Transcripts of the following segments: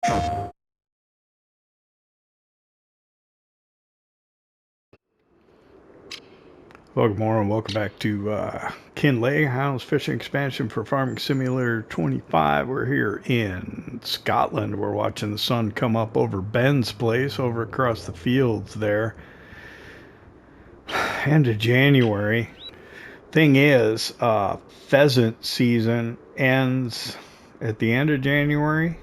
Well, good morning. Welcome back to Kinlaig, Highlands Fishing Expansion for Farming Simulator 25. We're here in Scotland. We're watching the sun come up over Ben's place, over across the fields there. End of January. Thing is, pheasant season ends at the end of January,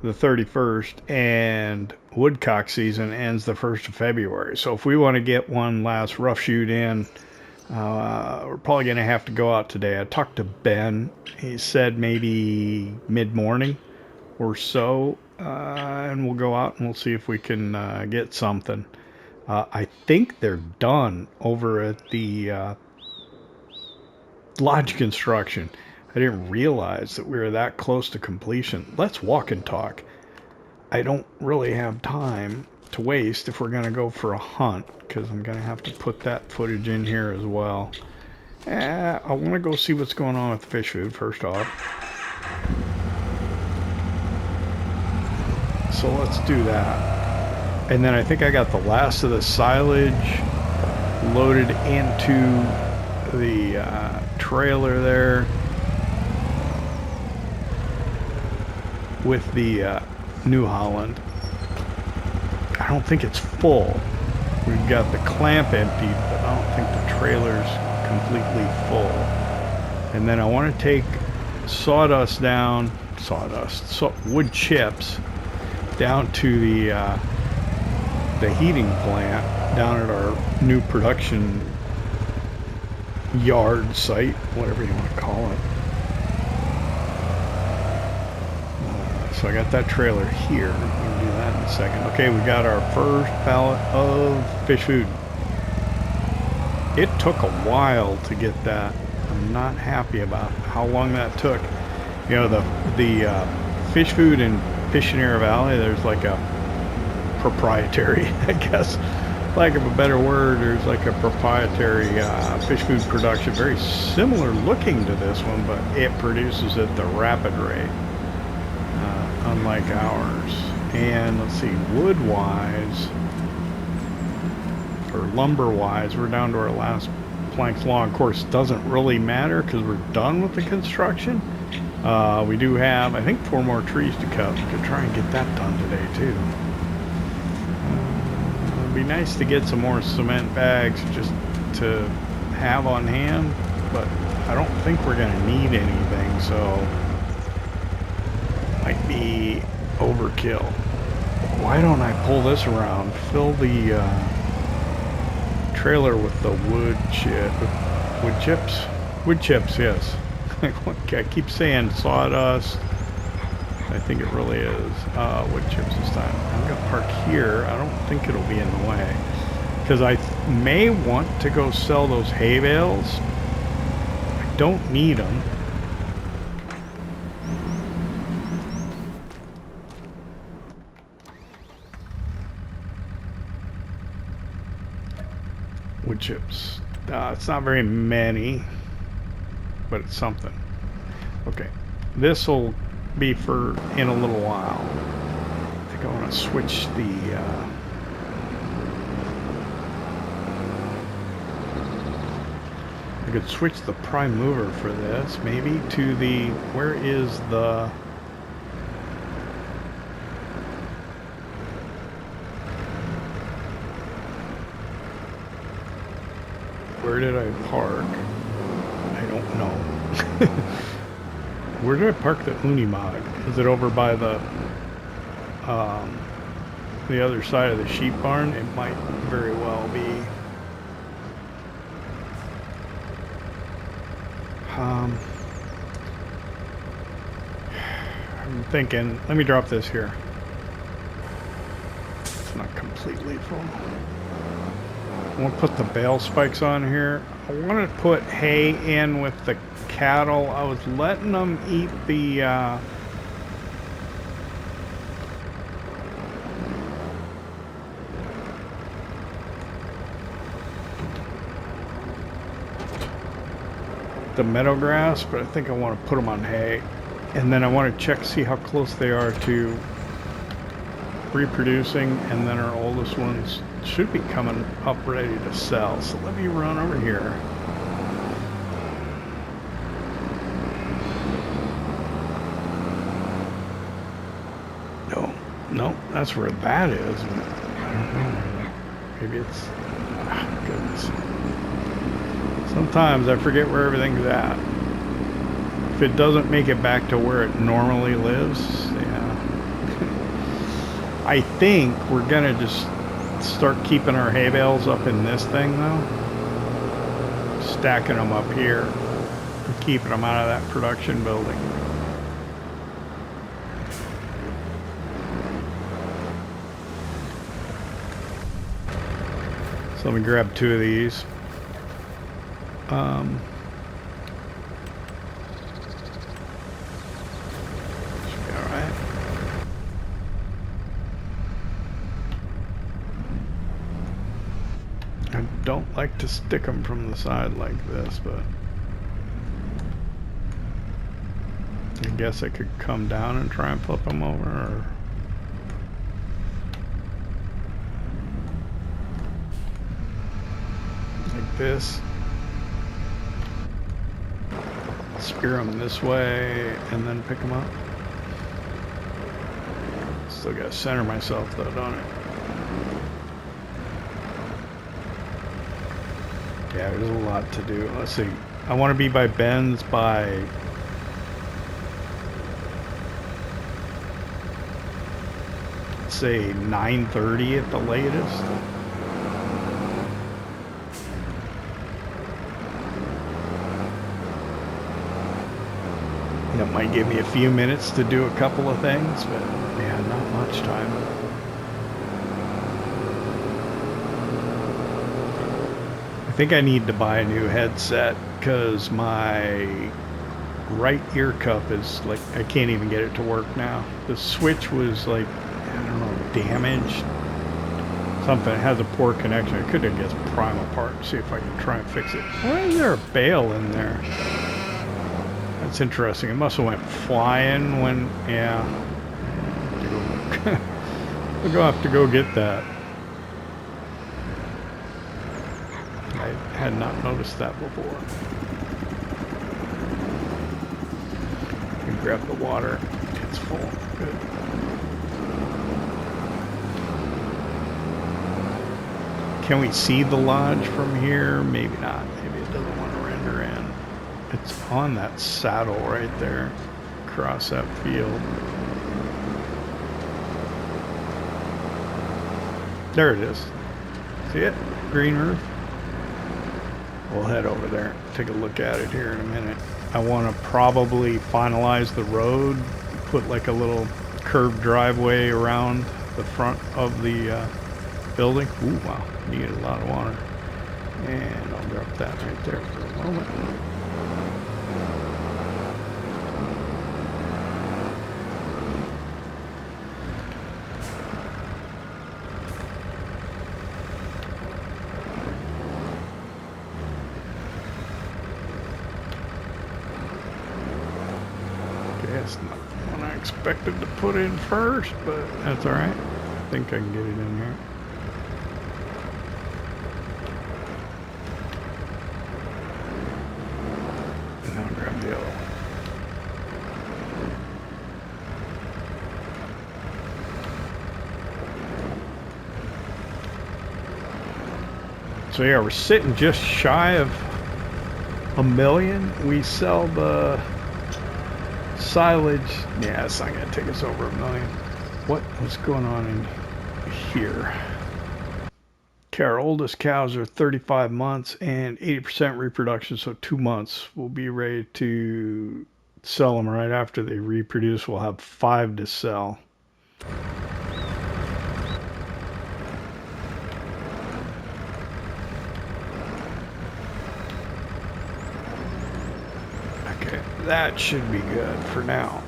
the 31st, and woodcock season ends the 1st of February. So if we want to get one last rough shoot in, we're probably going to have to go out today. I talked to Ben. He said maybe mid-morning or so, and we'll go out and we'll see if we can get something. I think they're done over at the lodge construction. I didn't realize that we were that close to completion. Let's walk and talk. I don't really have time to waste if we're going to go for a hunt, because I'm going to have to put that footage in here as well. I want to go see what's going on with the fish food first off. So let's do that. And then I think I got the last of the silage loaded into the trailer there with the New Holland. I don't think it's full. We've got the clamp emptied, but I don't think the trailer's completely full. And then I want to take wood chips down to the heating plant down at our new production yard site, whatever you want to call it. So I got that trailer here. We can do that in a second. Okay, we got our first pallet of fish food. It took a while to get that. I'm not happy about how long that took. You know, the fish food in Piscinaire Valley, there's like a proprietary, I guess, lack of a better word, there's like a proprietary fish food production, very similar looking to this one, but it produces at the rapid rate. Unlike ours. And let's see, wood wise or lumber wise, we're down to our last planks long. Of course, doesn't really matter because we're done with the construction. We do have, I think, 4 more trees to cut. We could try and get that done today too. It'd be nice to get some more cement bags just to have on hand, but I don't think we're going to need anything, so might be overkill. Why don't I pull this around, fill the trailer with the wood chips, yes. I keep saying sawdust. I think it really is wood chips this time. I'm gonna park here. I don't think it'll be in the way because I may want to go sell those hay bales. I don't need them. Wood chips. It's not very many, but it's something. Okay, this will be for in a little while. I think I want to switch the I could switch the prime mover for this, maybe to the, where is the where did I park? I don't know. Where did I park the Unimog? Is it over by the other side of the sheep barn? It might very well be. I'm thinking, let me drop this here. It's not completely full. I want to put the bale spikes on here. I want to put hay in with the cattle. I was letting them eat the meadow grass, but I think I want to put them on hay. And then I want to check, see how close they are to reproducing, and then our oldest ones should be coming up ready to sell. So let me run over here. No, that's where that is. I don't know. Maybe it's... Oh, goodness. Sometimes I forget where everything's at. If it doesn't make it back to where it normally lives, yeah. I think we're gonna just start keeping our hay bales up in this thing though. Stacking them up here. And keeping them out of that production building. So let me grab 2 of these. Should be all right. I don't like to stick them from the side like this, but I guess I could come down and try and flip them over, or this, spear them this way, and then pick them up. Still gotta center myself though, don't it? Yeah, there's a lot to do. Let's see. I want to be by Ben's by say 9:30 at the latest. That might give me a few minutes to do a couple of things, but yeah, not much time. I think I need to buy a new headset because my right ear cup is like, I can't even get it to work now. The switch was like, I don't know, damaged. Something, it has a poor connection. I could have just prime apart and see if I can try and fix it. Why is there a bale in there? That's interesting. It must have went flying when, yeah. We're gonna have to go get that. I had not noticed that before. Grab the water. It's full. Good. Can we see the lodge from here? Maybe not. Maybe it doesn't want to render in. It's on that saddle right there, across that field. There it is. See it? Green roof. We'll head over there, take a look at it here in a minute. I want to probably finalize the road, put like a little curved driveway around the front of the building. Ooh, wow, needed a lot of water. And I'll drop that right there for a moment. It's not the one I expected to put in first, but that's alright. I think I can get it in here. And I'll grab the other one. So yeah, we're sitting just shy of $1 million. We sell the silage. Yeah, it's not gonna take us over $1 million. What's going on in here? Okay, our oldest cows are 35 months and 80% reproduction, so 2 months. We'll be ready to sell them right after they reproduce. We'll have 5 to sell. Okay, that should be good for now.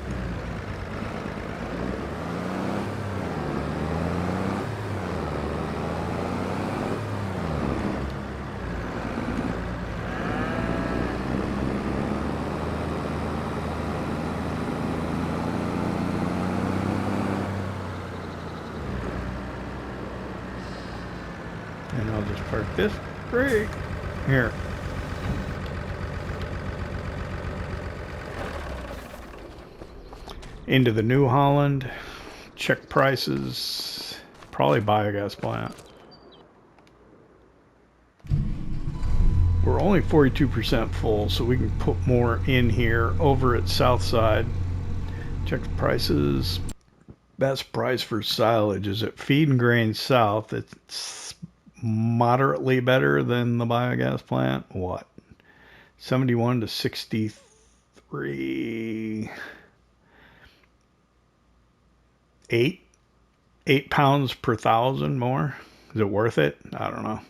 just park this right here. Into the New Holland, check prices, probably biogas plant. We're only 42% full, so we can put more in here. Over at Southside, check the prices. Best price for silage is at Feed and Grain South. It's moderately better than the biogas plant. What? 71 to 63. 8 pounds per thousand more. Is it worth it? I don't know.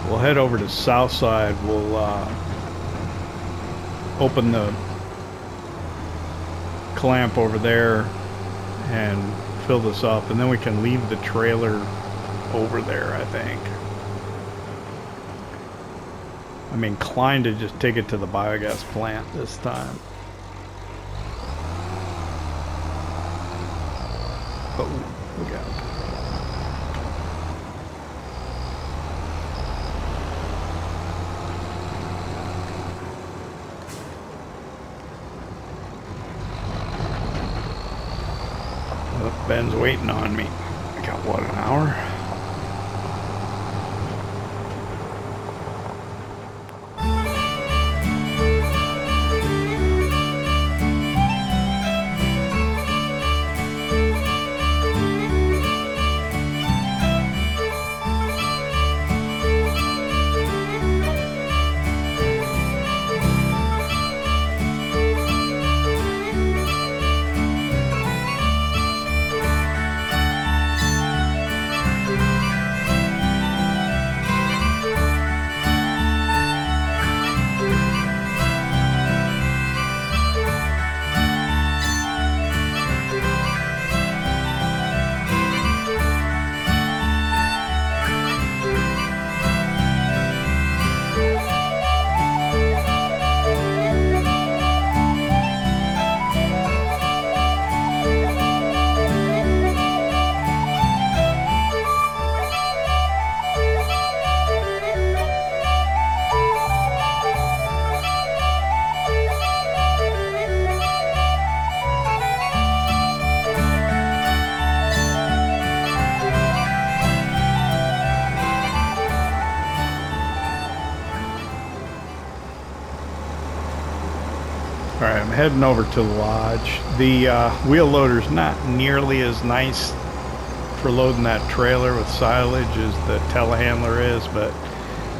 We'll head over to Southside. We'll open the clamp over there and fill this up, and then we can leave the trailer over there, I think. I'm inclined to just take it to the biogas plant this time. Oh, we got it. Ben's waiting on me. I got what, an hour? Alright, I'm heading over to the lodge. The wheel loader's not nearly as nice for loading that trailer with silage as the telehandler is, but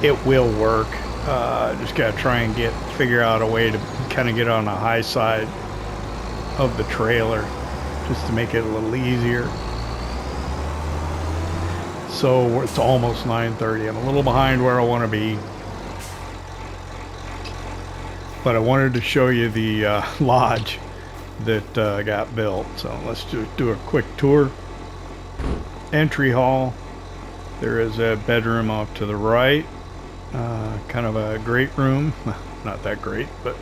it will work. Just gotta try and figure out a way to kind of get on the high side of the trailer just to make it a little easier. So it's almost 9:30. I'm a little behind where I want to be, but I wanted to show you the lodge that got built. So let's just do a quick tour. Entry hall. There is a bedroom off to the right. Kind of a great room. Not that great, but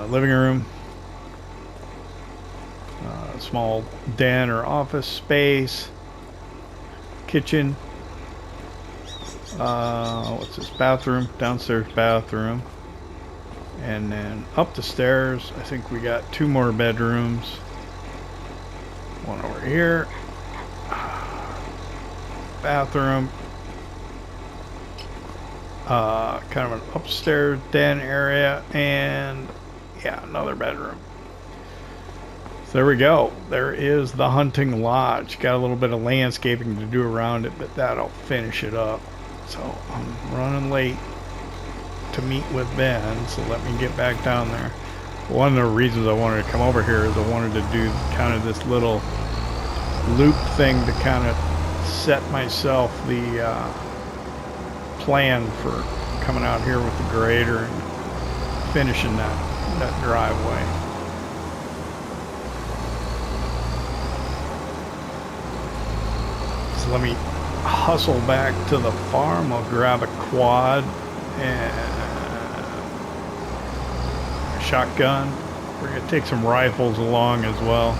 living room. Small den or office space. Kitchen. What's this? Bathroom. Downstairs bathroom. And then up the stairs, I think we got 2 more bedrooms. One over here. Bathroom. Kind of an upstairs den area. And yeah, another bedroom. So there we go. There is the hunting lodge. Got a little bit of landscaping to do around it, but that'll finish it up. So I'm running late to meet with Ben, so let me get back down there. One of the reasons I wanted to come over here is I wanted to do kind of this little loop thing to kind of set myself the plan for coming out here with the grader and finishing that driveway. let me hustle back to the farm. I'll grab a quad and a shotgun. We're going to take some rifles along as well.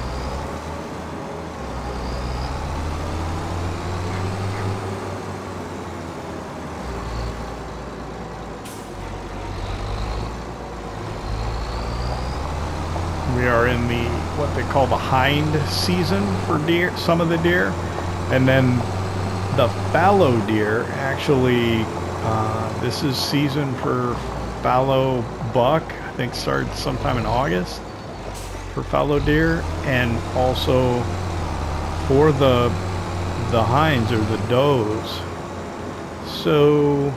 We are in the what they call the hind season for deer, some of the deer, and then the fallow deer. Actually, this is season for fallow buck. I think starts sometime in August for fallow deer, and also for the hinds or the does. So.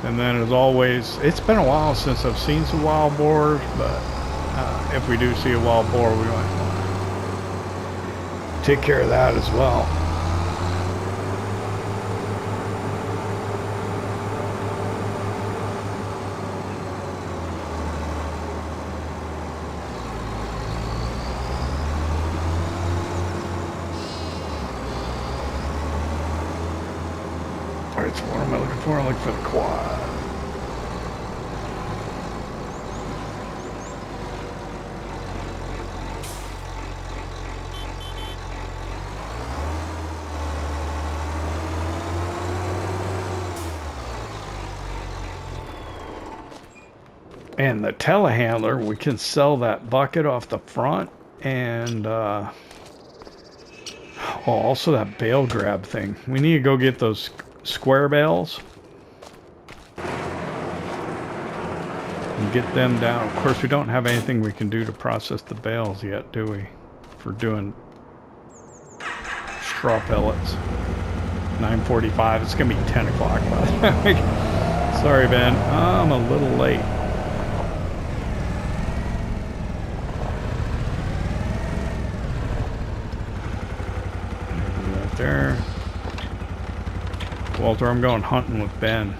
And then, as always, it's been a while since I've seen some wild boars, but if we do see a wild boar, we might want to take care of that as well. All right, so what am I looking for? I'm looking for the quad. And the telehandler, we can sell that bucket off the front, and also that bale grab thing. We need to go get those square bales and get them down. Of course, we don't have anything we can do to process the bales yet, do we? For doing straw pellets. 9:45. It's gonna be 10 o'clock by the time. Sorry, Ben. I'm a little late. Right there. Walter, I'm going hunting with Ben.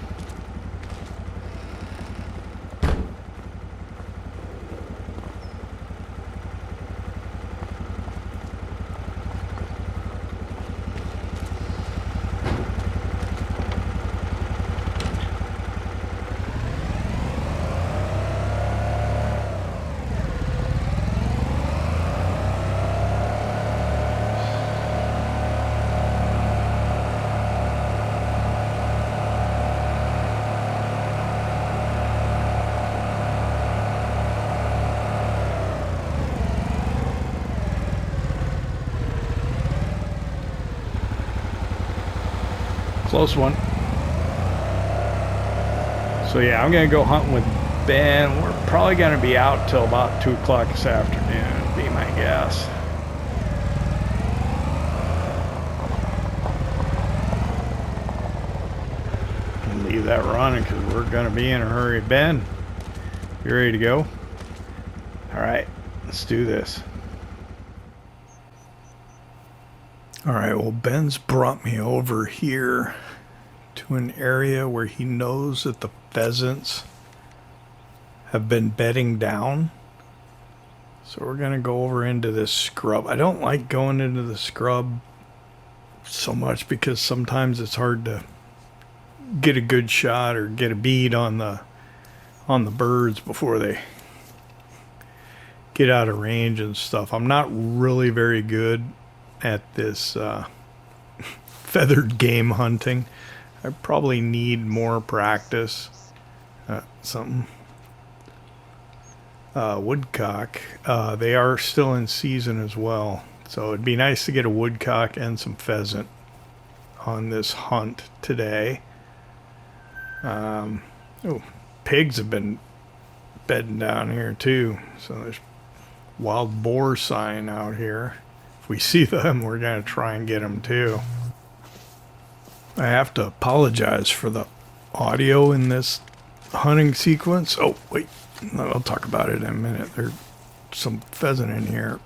Close one. So yeah, I'm gonna go hunting with Ben. We're probably gonna be out till about 2 o'clock this afternoon, be my guess. And leave that running because we're gonna be in a hurry. Ben, you ready to go? All right, let's do this. All right, well, Ben's brought me over here to an area where he knows that the pheasants have been bedding down. So we're gonna go over into this scrub. I don't like going into the scrub so much because sometimes it's hard to get a good shot or get a bead on the birds before they get out of range and stuff. I'm not really very good at this feathered game hunting. I probably need more practice. Woodcock. They are still in season as well. So it'd be nice to get a woodcock and some pheasant on this hunt today. Oh, pigs have been bedding down here too. So there's wild boar sign out here. If we see them, we're going to try and get them too. I have to apologize for the audio in this hunting sequence. Oh, wait. I'll talk about it in a minute. There's some pheasant in here.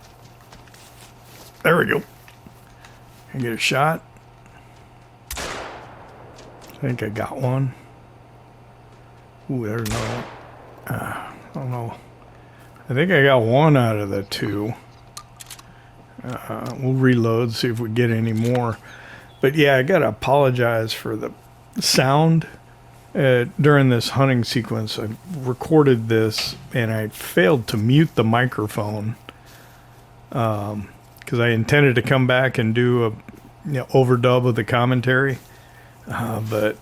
There we go. Can I get a shot? I think I got one. Ooh, there's another one. I don't know. I think I got one out of the two. We'll reload, see if we get any more. But yeah, I gotta apologize for the sound during this hunting sequence. I recorded this and I failed to mute the microphone because I intended to come back and do a overdub of the commentary, but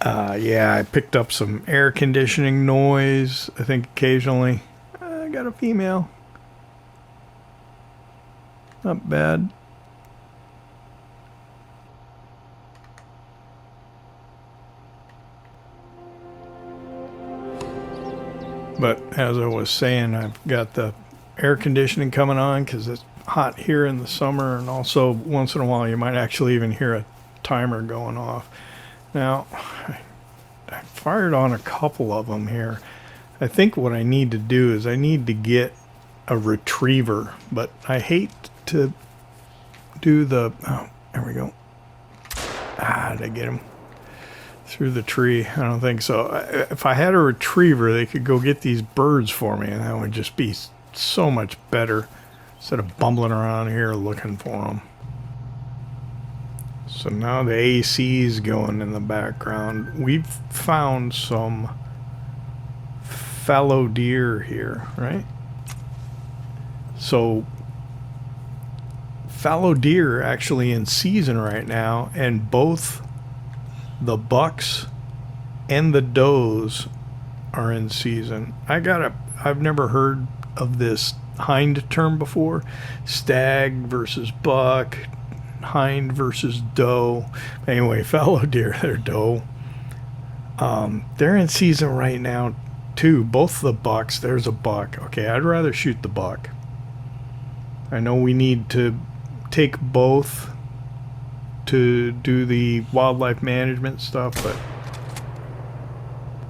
yeah, I picked up some air conditioning noise. I think occasionally. I got a female. Not bad. But as I was saying, I've got the air conditioning coming on because it's hot here in the summer, and also once in a while you might actually even hear a timer going off. Now, I fired on a couple of them here. I think what I need to do is I need to get a retriever, but I hate to do the... Oh, there we go. Did I get him through the tree? I don't think so. If I had a retriever, they could go get these birds for me, and that would just be so much better instead of bumbling around here looking for them. So now the AC is going in the background. We've found some fallow deer here, right? So fallow deer are actually in season right now, and both the bucks and the does are in season. I've never heard of this hind term before. Stag versus buck, hind versus doe. Anyway, fallow deer, they're doe. They're in season right now too. Both the bucks. There's a buck. Okay, I'd rather shoot the buck. I know we need to take both to do the wildlife management stuff, but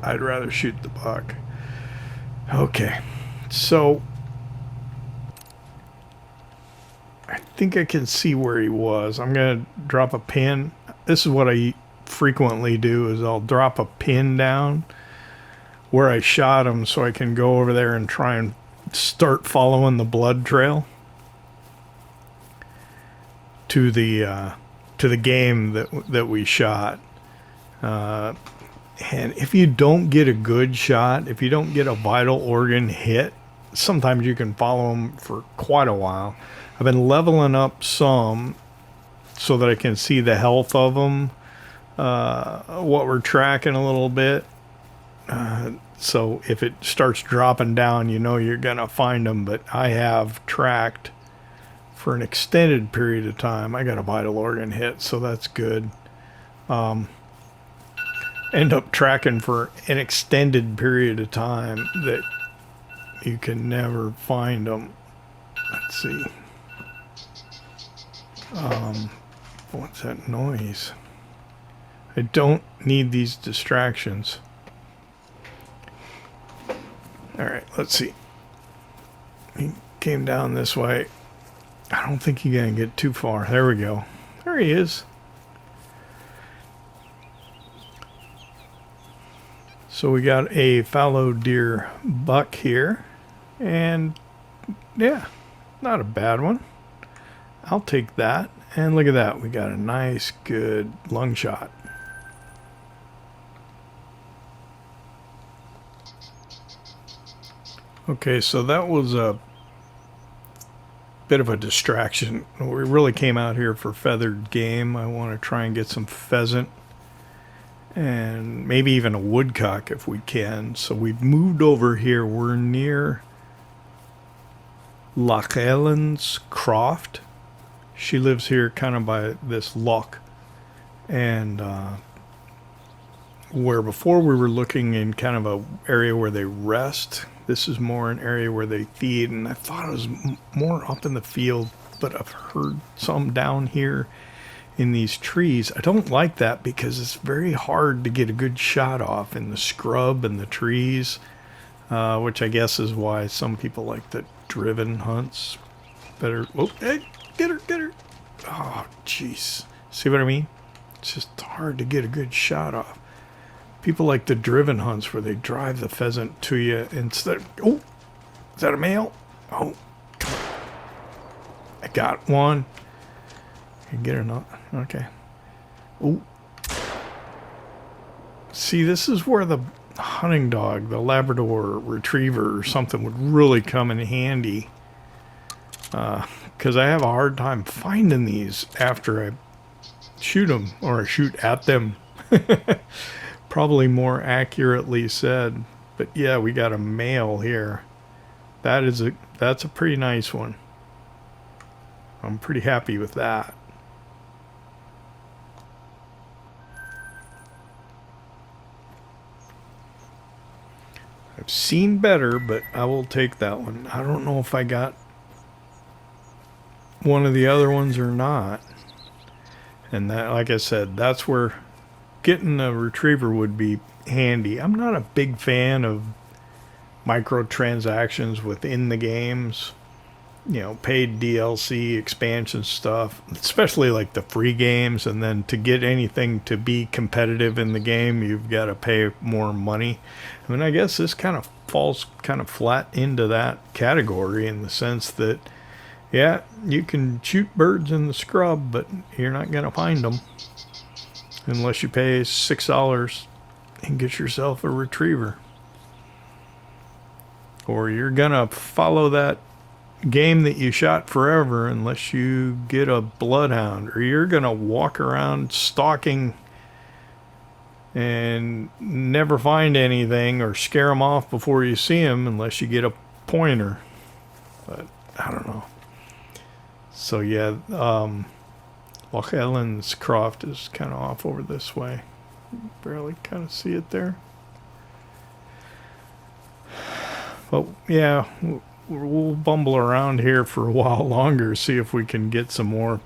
I'd rather shoot the buck. Okay, so I think I can see where he was. I'm gonna drop a pin. This is what I frequently do, is I'll drop a pin down where I shot him so I can go over there and try and start following the blood trail to the game that we shot. And if you don't get a good shot, if you don't get a vital organ hit, sometimes you can follow them for quite a while. I've been leveling up some so that I can see the health of them, what we're tracking a little bit. So if it starts dropping down, you know you're going to find them. But I have tracked for an extended period of time. I got a vital organ hit, so that's good. End up tracking for an extended period of time that you can never find them. Let's see. What's that noise? I don't need these distractions. Alright, let's see. He came down this way. I don't think he's going to get too far. There we go. There he is. So we got a fallow deer buck here. And yeah, not a bad one. I'll take that. And look at that. We got a nice, good lung shot. Okay, so that was a bit of a distraction. We really came out here for feathered game. I want to try and get some pheasant and maybe even a woodcock if we can. So we've moved over here. We're near Highlands Croft. She lives here kind of by this loch, and where before we were looking in kind of a area where they rest. This is more an area where they feed, and I thought it was more up in the field, but I've heard some down here in these trees. I don't like that because it's very hard to get a good shot off in the scrub and the trees, which I guess is why some people like the driven hunts better. Oh, hey, get her. Oh, jeez. See what I mean? It's just hard to get a good shot off. People like the driven hunts where they drive the pheasant to you instead. Oh, is that a male? Oh, I got one. Can get another. Okay. Ooh. See, this is where the hunting dog, the Labrador Retriever or something would really come in handy. Because I have a hard time finding these after I shoot them, or I shoot at them. Probably more accurately said. But yeah, we got a male here. That's a pretty nice one. I'm pretty happy with that. I've seen better, but I will take that one. I don't know if I got one of the other ones or not. And that, like I said, that's where getting a retriever would be handy. I'm not a big fan of microtransactions within the games. You know, paid DLC expansion stuff, especially like the free games, and then to get anything to be competitive in the game, you've got to pay more money. I mean, I guess this kind of falls kind of flat into that category in the sense that, yeah, you can shoot birds in the scrub, but you're not going to find them unless you pay $6 and get yourself a retriever. Or you're going to follow that game that you shot forever unless you get a bloodhound, or you're gonna walk around stalking and never find anything, or scare them off before you see them unless you get a pointer. But I don't know. So yeah, Highlands Croft is kind of off over this way. Barely kind of see it there. But yeah, we'll bumble around here for a while longer, see if we can get some more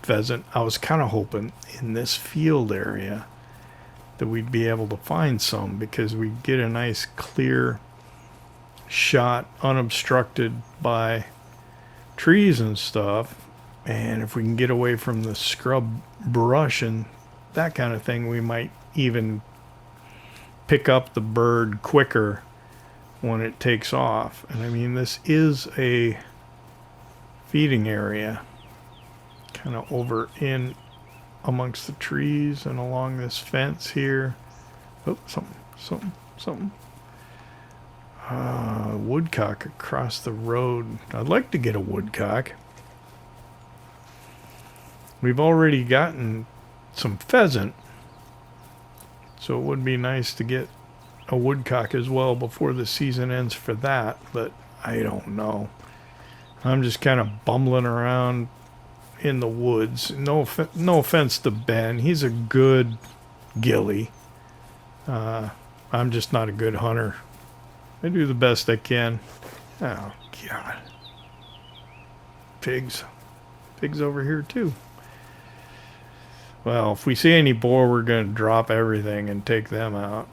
pheasant. I was kind of hoping in this field area that we'd be able to find some, because we'd get a nice clear shot unobstructed by trees and stuff. And if we can get away from the scrub brush and that kind of thing, we might even pick up the bird quicker when it takes off. And I mean, this is a feeding area, kind of over in amongst the trees and along this fence here. Oh, something. Woodcock across the road. I'd like to get a woodcock. We've already gotten some pheasant, so it would be nice to get a woodcock as well before the season ends for that, but I don't know. I'm just kind of bumbling around in the woods. No offense to Ben. He's a good ghillie. I'm just not a good hunter. I do the best I can. Oh, God. Pigs. Pigs over here, too. Well, if we see any boar, we're going to drop everything and take them out.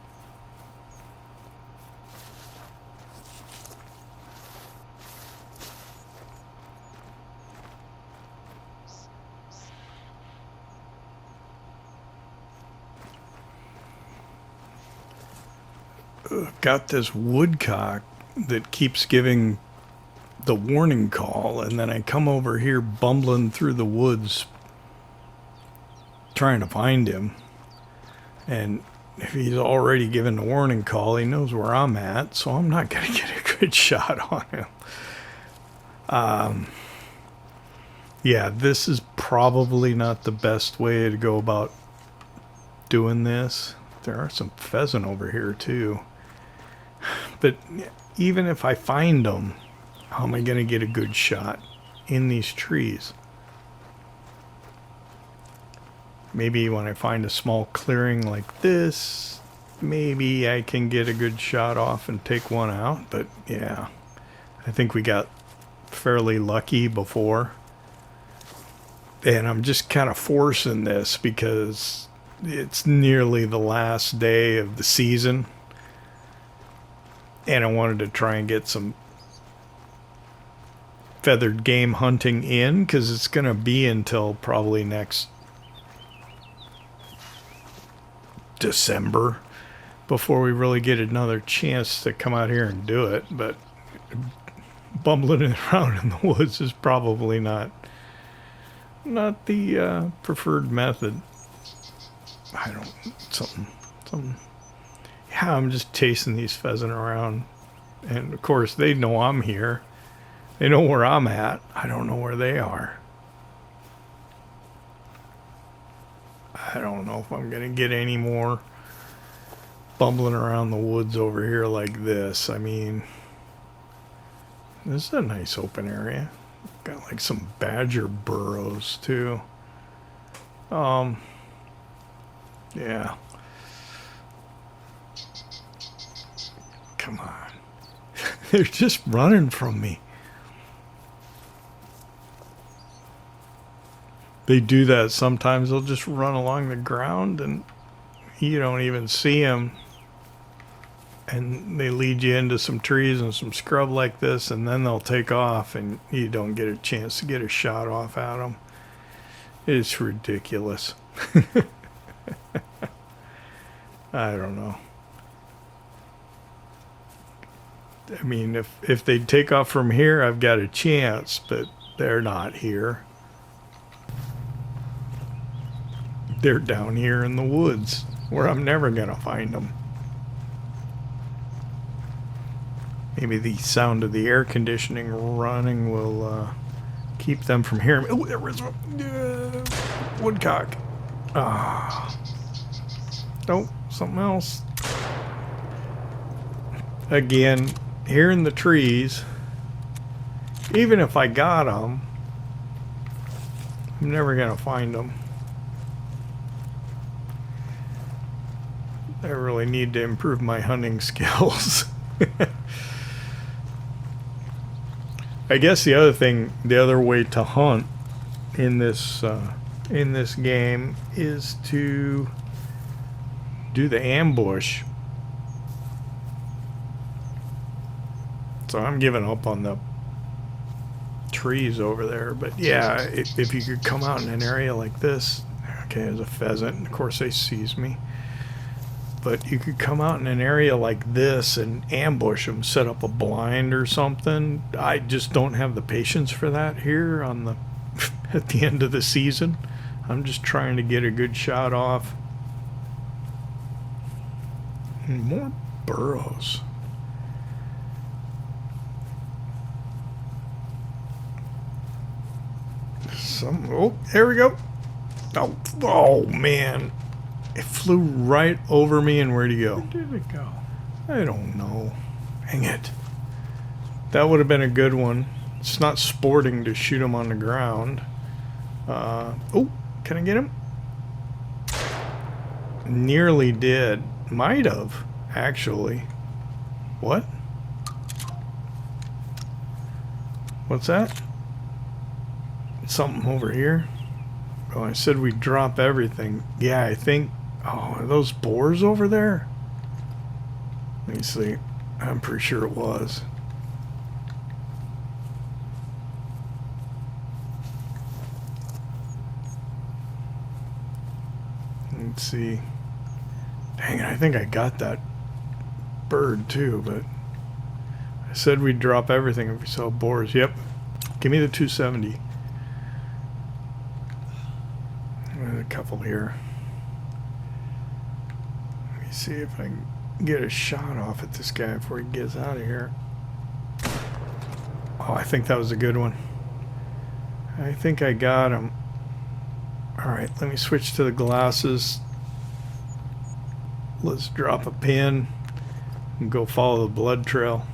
Got this woodcock that keeps giving the warning call, and then I come over here bumbling through the woods trying to find him, and if he's already given the warning call, he knows where I'm at, so I'm not gonna get a good shot on him. Yeah, this is probably not the best way to go about doing this. There are some pheasant over here too. But even if I find them, how am I going to get a good shot in these trees? Maybe when I find a small clearing like this, maybe I can get a good shot off and take one out. But yeah, I think we got fairly lucky before. And I'm just kind of forcing this because it's nearly the last day of the season. And I wanted to try and get some feathered game hunting in, because it's going to be until probably next December before we really get another chance to come out here and do it. But bumbling around in the woods is probably not not the preferred method. I don't, something. Yeah, I'm just chasing these pheasant around. And of course, they know I'm here. They know where I'm at. I don't know where they are. I don't know if I'm going to get any more bumbling around the woods over here like this. I mean, this is a nice open area. Got like some badger burrows too. Yeah. Come on. They're just running from me. They do that sometimes. They'll just run along the ground and you don't even see them. And they lead you into some trees and some scrub like this, and then they'll take off and you don't get a chance to get a shot off at them. It's ridiculous. I don't know. I mean, if they take off from here, I've got a chance, but they're not here. They're down here in the woods where I'm never going to find them. Maybe the sound of the air conditioning running will keep them from hearing me. Oh, there was a woodcock. Ah. Nope, something else. Again, here in the trees, even if I got them, I'm never going to find them. I really need to improve my hunting skills. I guess the other way to hunt in this game is to do the ambush. So I'm giving up on the trees over there, but yeah, if you could come out in an area like this, okay, there's a pheasant, and of course they sees me. But you could come out in an area like this and ambush them, set up a blind or something. I just don't have the patience for that here on the at the end of the season. I'm just trying to get a good shot off. And more burrows. Oh, there we go. Oh man. It flew right over me, and where'd he go? Where did it go? I don't know. Dang it. That would have been a good one. It's not sporting to shoot him on the ground. Oh, can I get him? Nearly did. Might have, actually. What? What's that? Something over here? Oh, I said we'd drop everything. Yeah, I think... Oh, are those boars over there? Let me see. I'm pretty sure it was. Let's see. Dang it, I think I got that bird too, but I said we'd drop everything if we saw boars. Yep. Give me the 270. There's a couple here. Let me see if I can get a shot off at this guy before he gets out of here. Oh, I think that was a good one. I think I got him. Alright, let me switch to the glasses. Let's drop a pin and go follow the blood trail.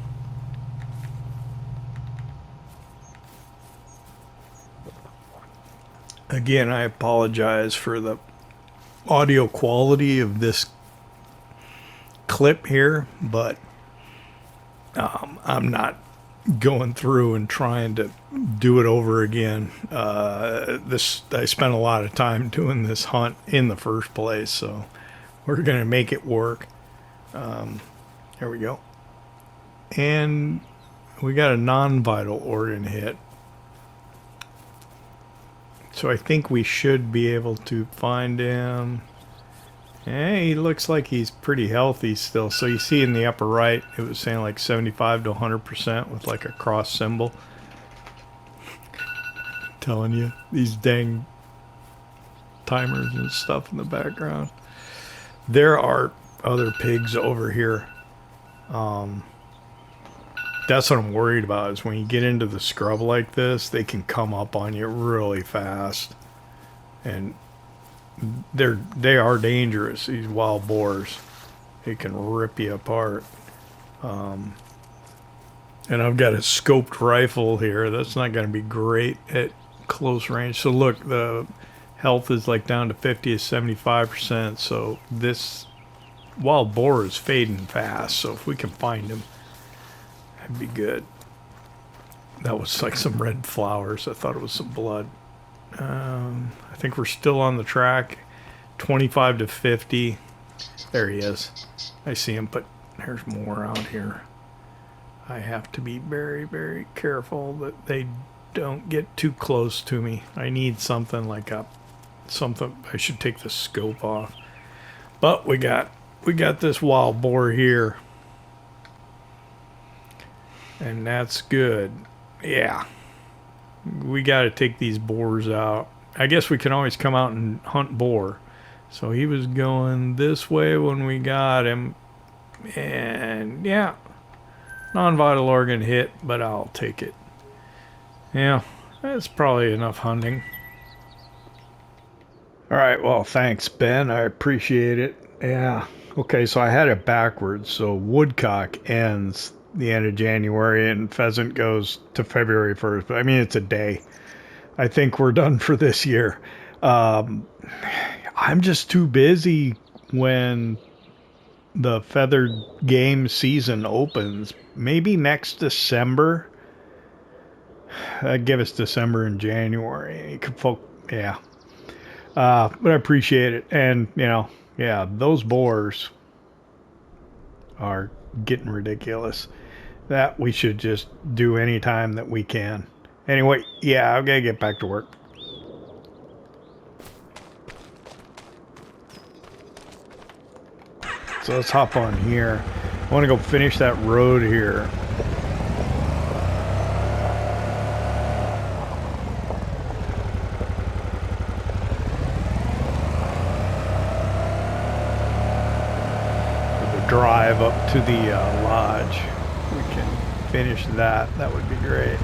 Again, I apologize for the audio quality of this clip here, but I'm not going through and trying to do it over again. I spent a lot of time doing this hunt in the first place, so we're gonna make it work. There we go. And we got a non-vital organ hit. So I think we should be able to find him. Hey, he looks like he's pretty healthy still. So you see in the upper right, it was saying like 75 to 100% with like a cross symbol. I'm telling you, these dang timers and stuff in the background. There are other pigs over here. That's what I'm worried about, is when you get into the scrub like this, they can come up on you really fast. And they are dangerous, these wild boars. They can rip you apart. And I've got a scoped rifle here. That's not going to be great at close range. So look, the health is like down to 50 to 75%. So this wild boar is fading fast. So if we can find him, that'd be good. That was like some red flowers. I thought it was some blood. I think we're still on the track. 25 to 50. There he is. I see him, but there's more out here. I have to be very, very careful that they don't get too close to me. I need something like something. I should take the scope off. But we got this wild boar here. And that's good. Yeah. We got to take these boars out. I guess we can always come out and hunt boar. So he was going this way when we got him. And yeah. Non-vital organ hit, but I'll take it. Yeah, that's probably enough hunting. Alright, well, thanks, Ben. I appreciate it. Yeah. Okay, so I had it backwards. So woodcock ends the end of January and pheasant goes to February 1st. But I mean, it's a day. I think we're done for this year. I'm just too busy when the feathered game season opens. Maybe next December. That'd give us December and January. You could yeah. But I appreciate it. And, you know, yeah, those boars are getting ridiculous. That we should just do any time that we can. Anyway, yeah, I've got to get back to work. So let's hop on here. I want to go finish that road here. The drive up to the lodge. We can finish that. That would be great.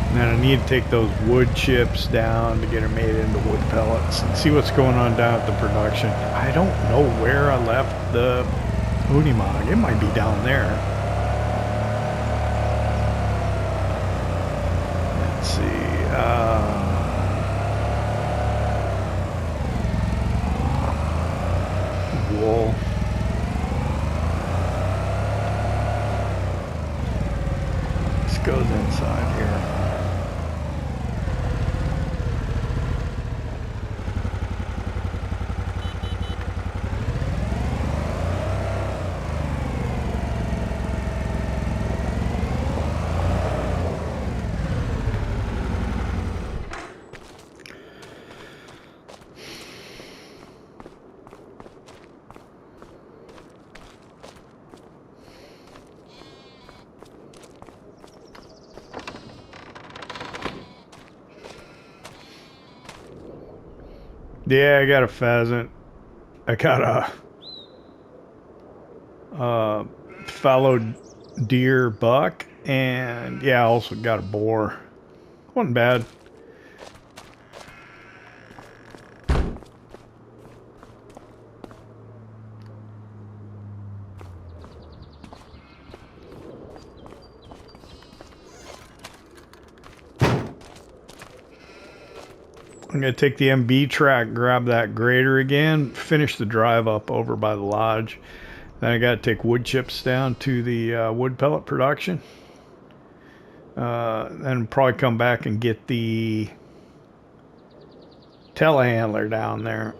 And then I need to take those wood chips down to get them made into wood pellets and see what's going on down at the production. I don't know where I left the Unimog. It might be down there. Let's see. Wool. This goes inside here. Yeah, I got a pheasant. I got a fallow deer buck, and yeah, I also got a boar. Wasn't bad. I'm going to take the MB track, grab that grader again, finish the drive up over by the lodge. Then I got to take wood chips down to the wood pellet production. Then probably come back and get the telehandler down there.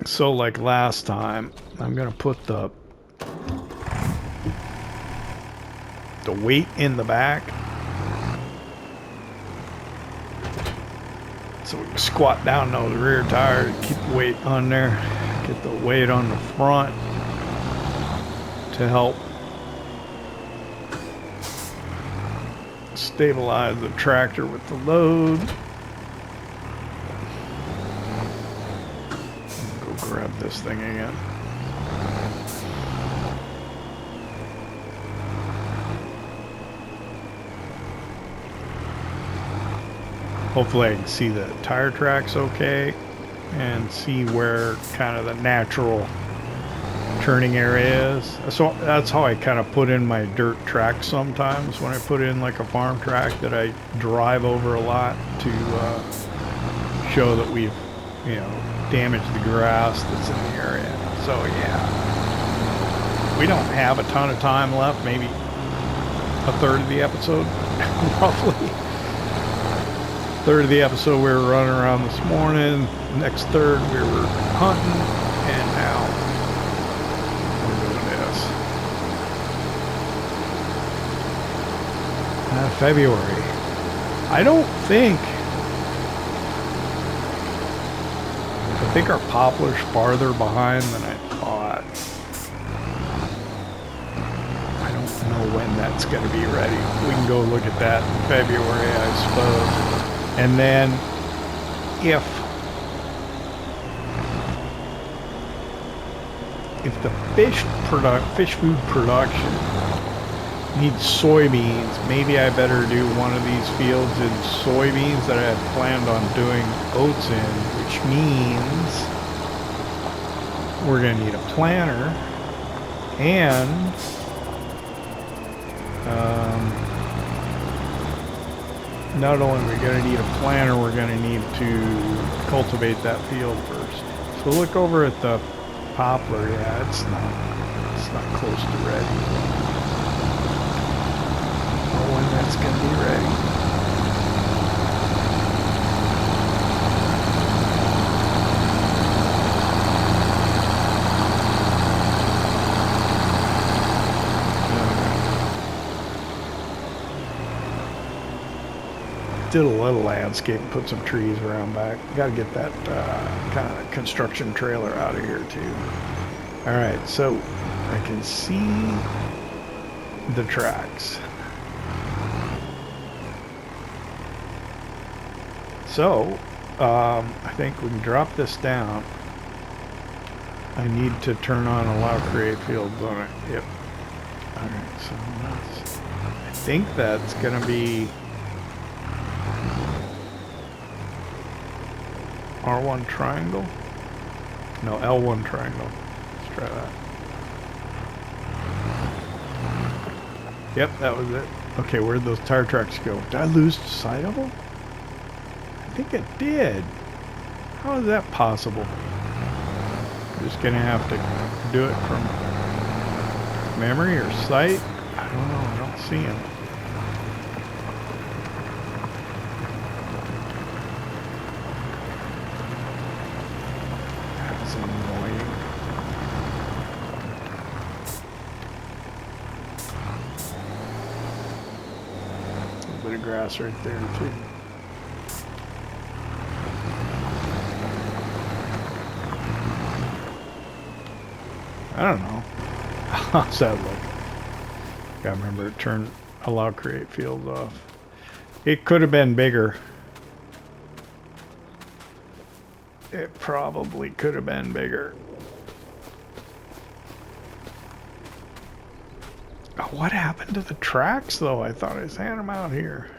So like last time, I'm going to put the weight in the back. So we can squat down those rear tires, keep the weight on there, get the weight on the front. to help stabilize the tractor with the load. Go grab this thing again. Hopefully I can see the tire tracks okay and see where kind of the natural turning area is. So that's how I kind of put in my dirt track sometimes when I put in like a farm track that I drive over a lot to show that we've, you know, damaged the grass that's in the area. So yeah, we don't have a ton of time left, maybe a third of the episode, roughly. Third of the episode we were running around this morning, next third we were hunting, and now we're doing this. February. I think our poplar's farther behind than I thought. I don't know when that's going to be ready. We can go look at that in February, I suppose. And then if the fish food production needs soybeans, maybe I better do one of these fields in soybeans that I had planned on doing oats in, which means we're going to need a planter and not only are we going to need a planter, we're going to need to cultivate that field first. So look over at the poplar. Yeah, it's not close to ready. I don't know when that's going to be ready. Did a little landscape, put some trees around back. Got to get that kind of construction trailer out of here too. All right, so I can see the tracks. So I think we can drop this down. I need to turn on allow create fields on it. Yep. All right, so I think that's gonna be R1 triangle? No, L1 triangle. Let's try that. Yep, that was it. Okay, where'd those tire tracks go? Did I lose sight of them? I think I did. How is that possible? I'm just gonna have to do it from memory or sight? I don't know, I don't see them. Grass right there too. I don't know. How's that look? Gotta remember to turn allow create fields off. It could have been bigger. It probably could have been bigger. What happened to the tracks though? I thought I had them out here.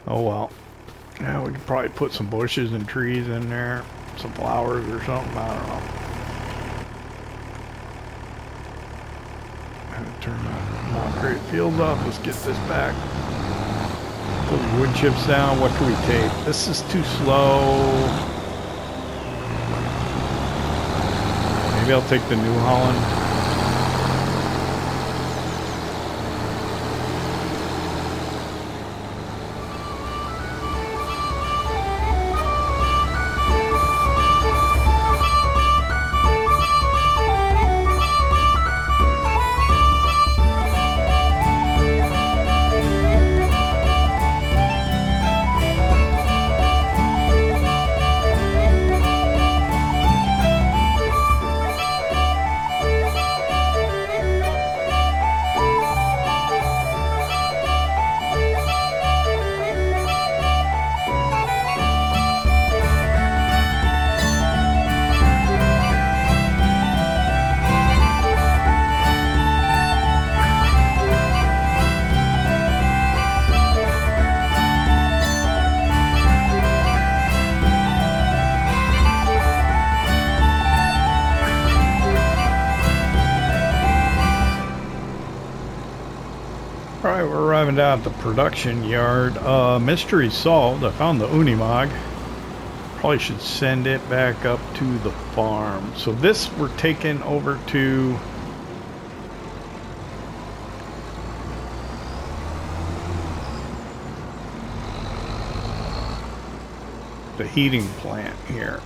Oh well. Yeah, we could probably put some bushes and trees in there. Some flowers or something. I don't know. I'm gonna turn my create fields off. Let's get this back. Put the wood chips down. What can we take? This is too slow. Maybe I'll take the New Holland. driving down at the production yard. Mystery solved. I found the Unimog. Probably should send it back up to the farm. So this we're taking over to the heating plant here.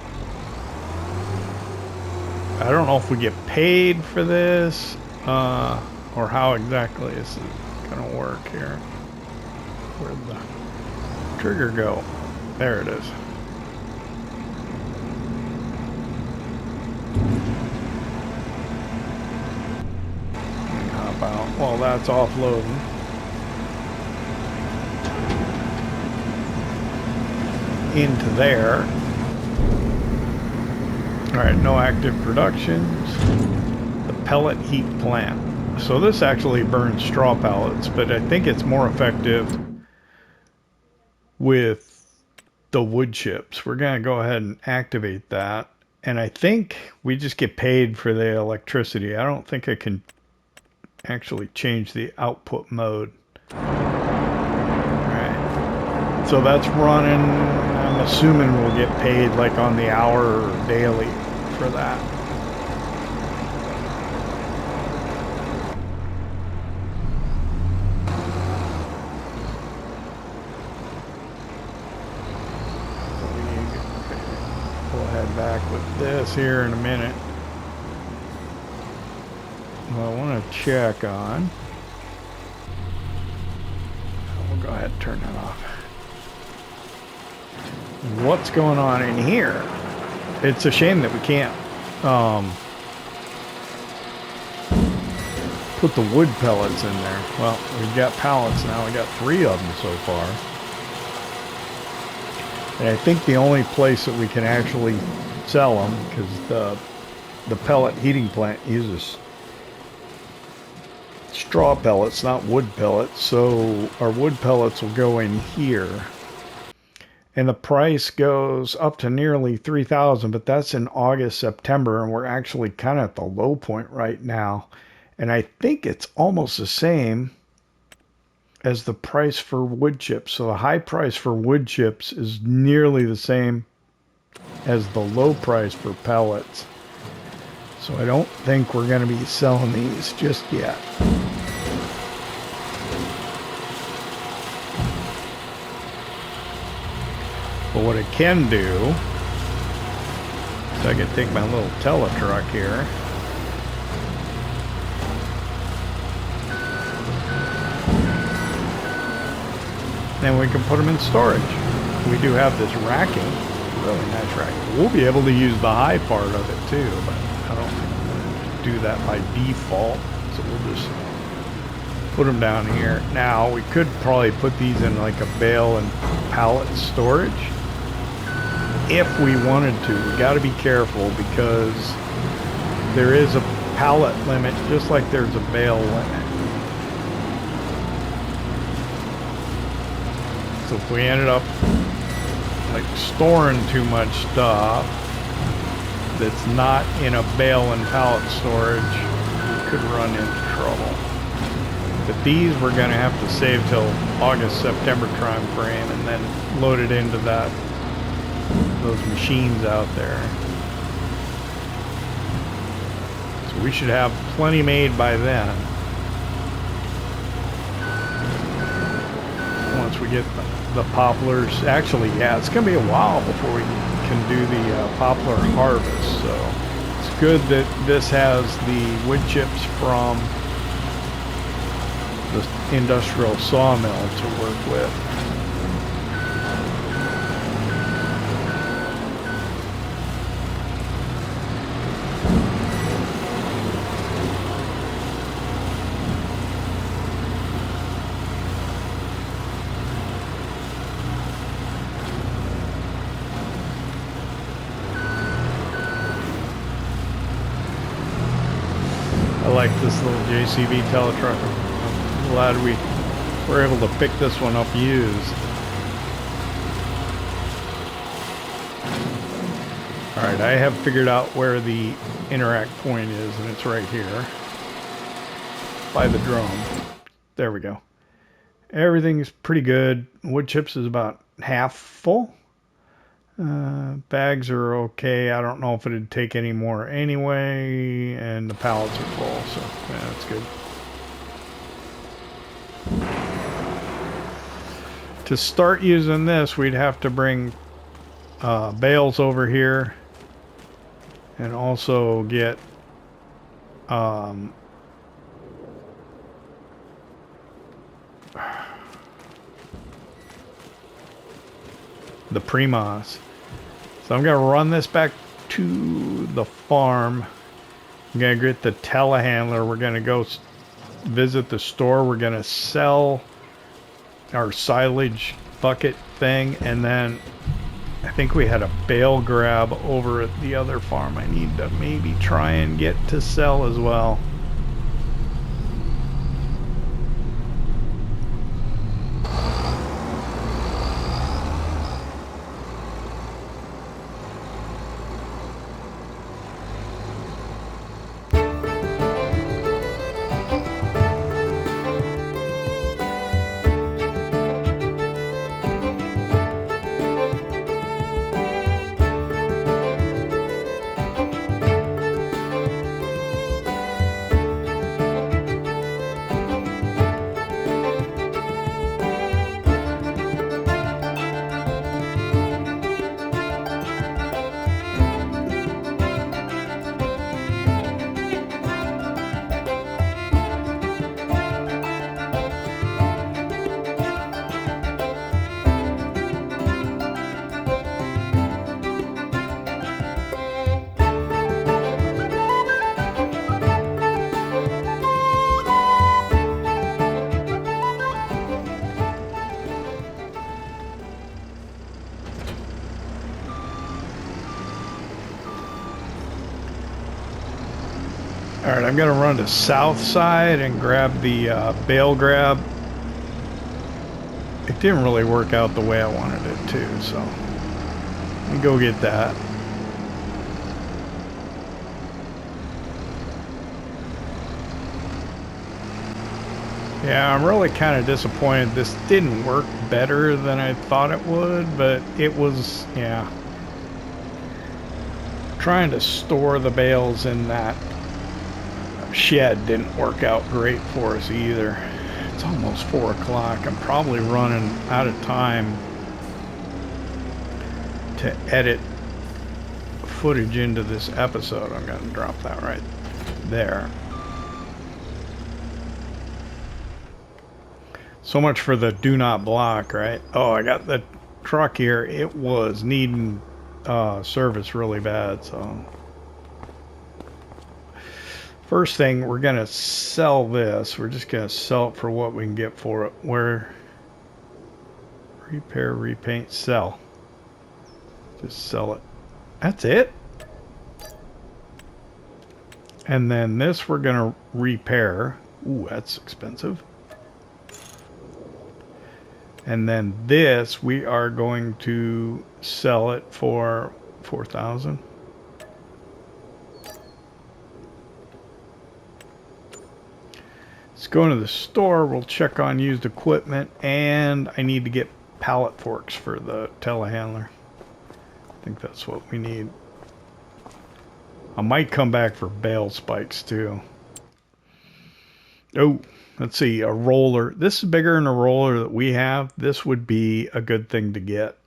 I don't know if we get paid for this or how exactly this is gonna work here. Where'd the trigger go? There it is. Hop out while that's offloading. Into there. Alright, no active productions. The pellet heat plant. So this actually burns straw pellets, but I think it's more effective with the wood chips. We're going to go ahead and activate that. And I think we just get paid for the electricity. I don't think I can actually change the output mode. Alright. So that's running. I'm assuming we'll get paid like on the hour or daily for that. We'll head back with this here in a minute. Well, I want to check on. We'll go ahead and turn that off. What's going on in here? It's a shame that we can't put the wood pellets in there. Well, we've got pallets now. We got 3 of them so far. And I think the only place that we can actually sell them, because the pellet heating plant uses straw pellets, not wood pellets. So our wood pellets will go in here. And the price goes up to nearly 3,000, but that's in August, September, and we're actually kind of at the low point right now. And I think it's almost the same as the price for wood chips. So the high price for wood chips is nearly the same as the low price for pellets. So I don't think we're going to be selling these just yet. But what I can do is I can take my little tele-truck here. Then we can put them in storage. We do have this racking, really nice racking. We'll be able to use the high part of it too, but I don't think I'm going to do that by default. So we'll just put them down here. Now we could probably put these in like a bale and pallet storage. If we wanted to, we got to be careful because there is a pallet limit, just like there's a bale limit. So if we ended up like storing too much stuff that's not in a bale and pallet storage, we could run into trouble. But these we're going to have to save till August, September time frame and then load it into those machines out there. So we should have plenty made by then. Once we get the poplars. Actually, yeah, it's going to be a while before we can do the poplar harvest. So it's good that this has the wood chips from the industrial sawmill to work with. I like this little JCB tele-truck. I'm glad we were able to pick this one up used. Alright, I have figured out where the interact point is, and it's right here by the drum. There we go. everything's pretty good. Wood chips is about half full. Bags are okay. I don't know if it'd take any more anyway, and the pallets are full, so yeah, that's good. To start using this, we'd have to bring bales over here and also get the Primas. So I'm going to run this back to the farm. I'm going to get the telehandler. We're going to go visit the store. We're going to sell our silage bucket thing, and then I think we had a bale grab over at the other farm I need to maybe try and get to sell as well. Alright, I'm going to run to south side and grab the bale grab. It didn't really work out the way I wanted it to, so let me go get that. Yeah, I'm really kind of disappointed this didn't work better than I thought it would, but it was, yeah. Trying to store the bales in that shed didn't work out great for us either. It's almost 4 o'clock. I'm probably running out of time to edit footage into this episode. I'm going to drop that right there. So much for the do not block, right? Oh, I got the truck here. It was needing service really bad, so first thing, we're going to sell this. We're just going to sell it for what we can get for it. Where repair, repaint, sell. Just sell it. That's it. And then this we're going to repair. Ooh, that's expensive. And then this we are going to sell it for 4,000. Let's go into the store. We'll check on used equipment, and I need to get pallet forks for the telehandler. I think that's what we need. I might come back for bale spikes too. Oh, let's see, a roller. This is bigger than a roller that we have. This would be a good thing to get.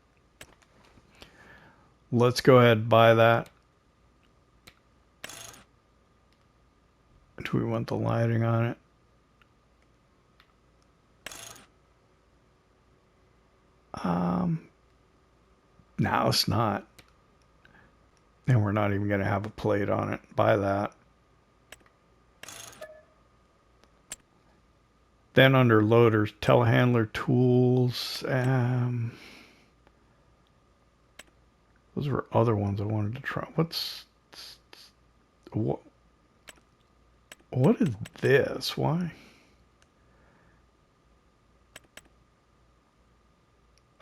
Let's go ahead and buy that. Do we want the lighting on it? No, it's not. And we're not even going to have a plate on it. Buy that. Then under loaders, telehandler tools. Those were other ones I wanted to try. What is this? Why?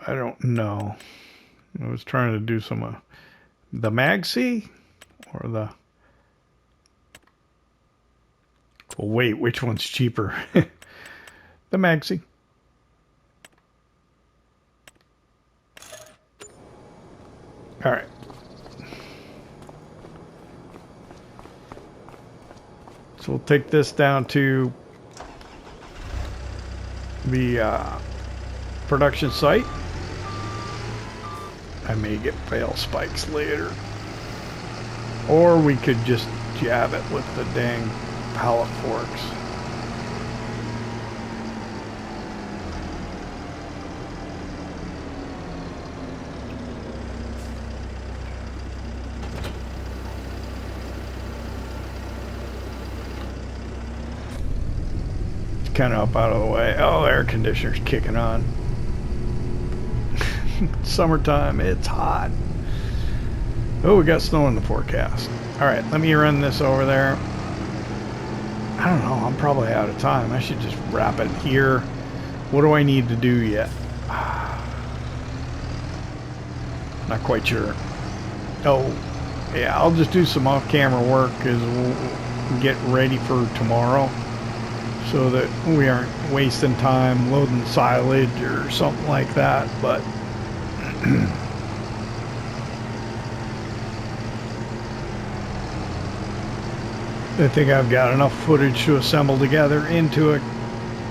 I don't know. I was trying to do some the Magsi or the. Well, wait, which one's cheaper? The Magsi. All right. So we'll take this down to the production site. I may get fail spikes later. Or we could just jab it with the dang pallet forks. Kind of up out of the way. Oh, air conditioner's kicking on. Summertime, it's hot. Oh, we got snow in the forecast. All right, let me run this over there. I don't know, I'm probably out of time. I should just wrap it here. What do I need to do yet? Not quite sure. Oh, yeah, I'll just do some off-camera work because we'll get ready for tomorrow, so that we aren't wasting time loading silage or something like that. But I think I've got enough footage to assemble together into a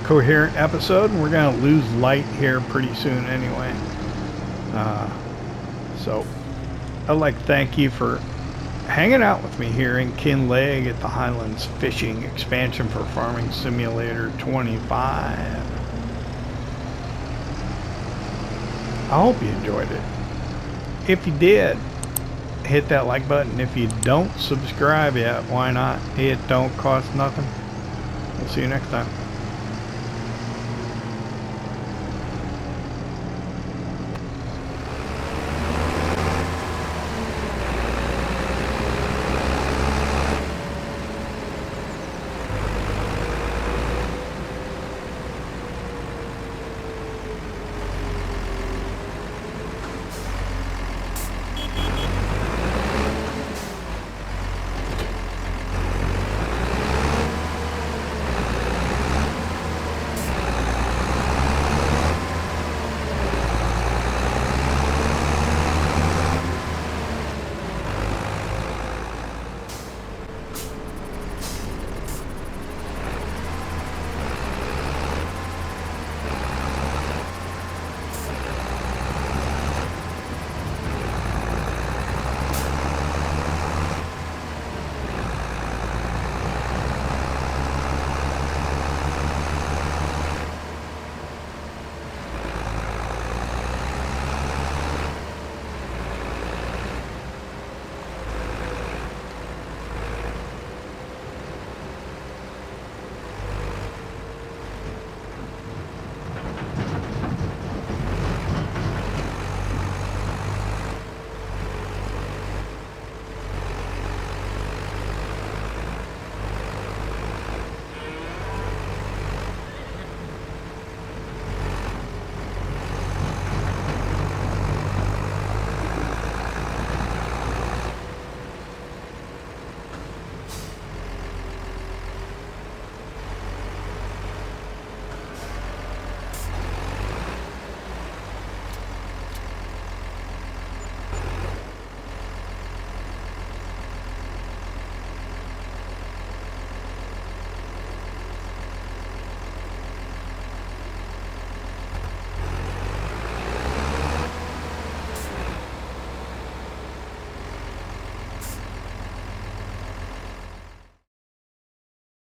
coherent episode, and we're going to lose light here pretty soon anyway. So I'd like to thank you for hanging out with me here in Kinlaig at the Highlands Fishing Expansion for Farming Simulator 25. I hope you enjoyed it. If you did, hit that like button. If you don't subscribe yet, why not? It don't cost nothing. We'll see you next time.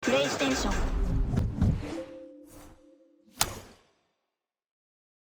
PlayStation